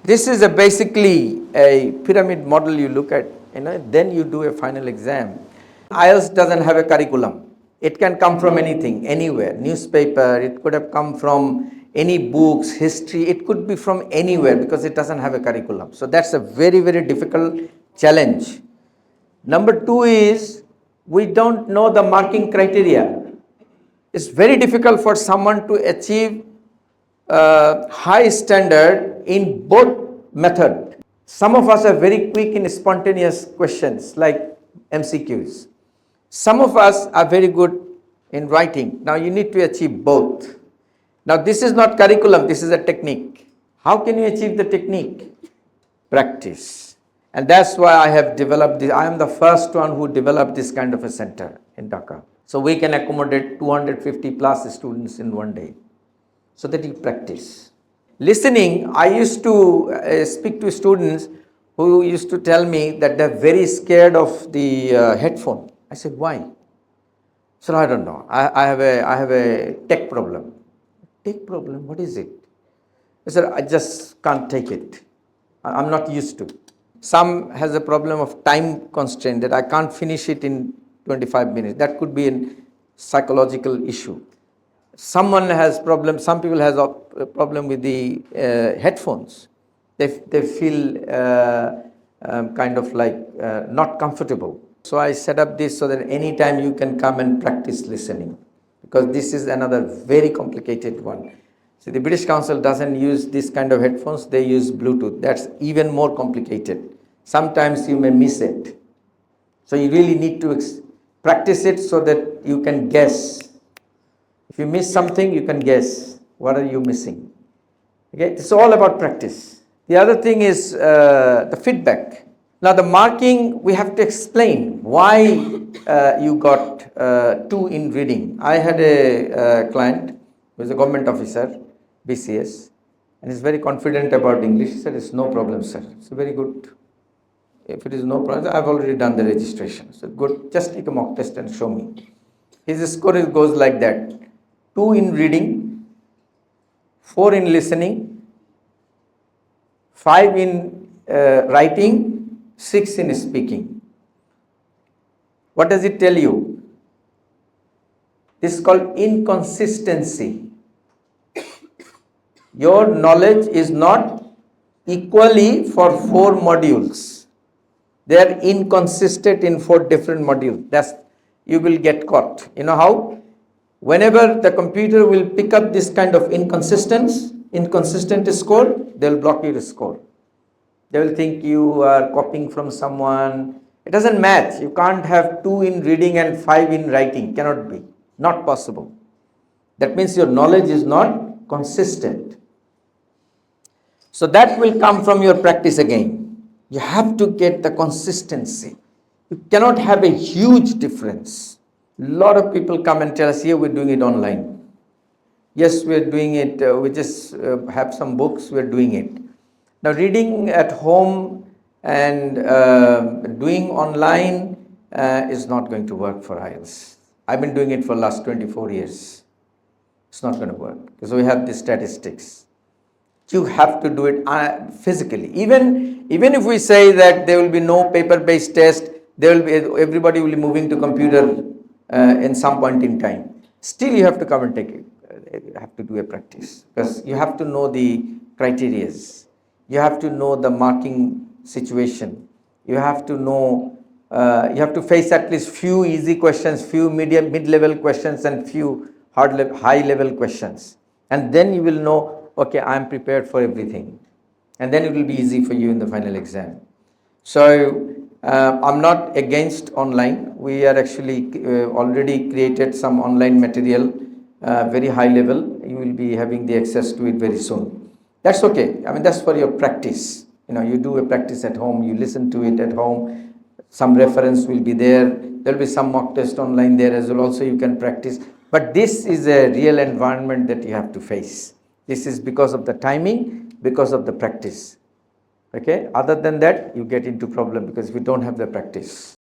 This is basically a pyramid model you look at, then you do a final exam. IELTS doesn't have a curriculum. It can come from anything, anywhere, newspaper, it could have come from any books, history, it could be from anywhere because it doesn't have a curriculum. So that's a very, very difficult challenge. Number two is, we don't know the marking criteria. It's very difficult for someone to achieve high standard in both method. Some of us are very quick in spontaneous questions like MCQs. Some of us are very good in writing. Now you need to achieve both. Now this is not curriculum, this is a technique. How can you achieve the technique? Practice. And that's why I have developed this. I am the first one who developed this kind of a center in Dhaka. So we can accommodate 250 plus students in one day, so that you practice. Listening, I used to speak to students who used to tell me that they're very scared of the headphone. I said, why? So I don't know. I have a tech problem. Tech problem? What is it? I said, I just can't take it. I'm not used to. Some has a problem of time constraint that I can't finish it in 25 minutes. That could be a psychological issue. Someone has problem. Some people has a problem with the headphones. They feel kind of like not comfortable. So I set up this so that anytime you can come and practice listening, because this is another very complicated one. So the British Council doesn't use this kind of headphones. They use Bluetooth. That's even more complicated. Sometimes you may miss it. So you really need to practice it so that you can guess. If you miss something, you can guess. What are you missing? Okay, it's all about practice. The other thing is the feedback. Now the marking, we have to explain why you got 2 in reading. I had a client who is a government officer, BCS, and is very confident about English. He said, it's no problem, sir. It's very good. If it is no problem, I've already done the registration. So good, just take a mock test and show me. His score goes like that. 2 in reading, 4 in listening, 5 in writing, 6 in speaking. What does it tell you? This is called inconsistency. Your knowledge is not equally for 4 modules. They are inconsistent in 4 different modules. You will get caught. You know how? Whenever the computer will pick up this kind of inconsistent score, they will block your score. They will think you are copying from someone. It doesn't match. You can't have 2 in reading and 5 in writing. Cannot be. Not possible. That means your knowledge is not consistent. So that will come from your practice again. You have to get the consistency. You cannot have a huge difference. A lot of people come and tell us, here we're doing it online. Yes, we're doing it. We just have some books, we're doing it. Now reading at home and doing online is not going to work for IELTS. I've been doing it for the last 24 years. It's not going to work because we have the statistics. You have to do it physically. Even if we say that there will be no paper-based test, everybody will be moving to computer in some point in time. Still, you have to come and take it. You have to do a practice because you have to know the criteria. You have to know the marking situation. You have to know. You have to face at least few easy questions, few mid-level questions, and few high-level questions. And then you will know. Okay, I am prepared for everything. And then it will be easy for you in the final exam. So, I'm not against online. We are actually already created some online material, very high level. You will be having the access to it very soon. That's okay. I mean, that's for your practice. You do a practice at home, you listen to it at home. Some reference will be there. There will be some mock test online there as well. Also, you can practice. But this is a real environment that you have to face. This is because of the timing, because of the practice. Okay. Other than that, you get into problem because we don't have the practice.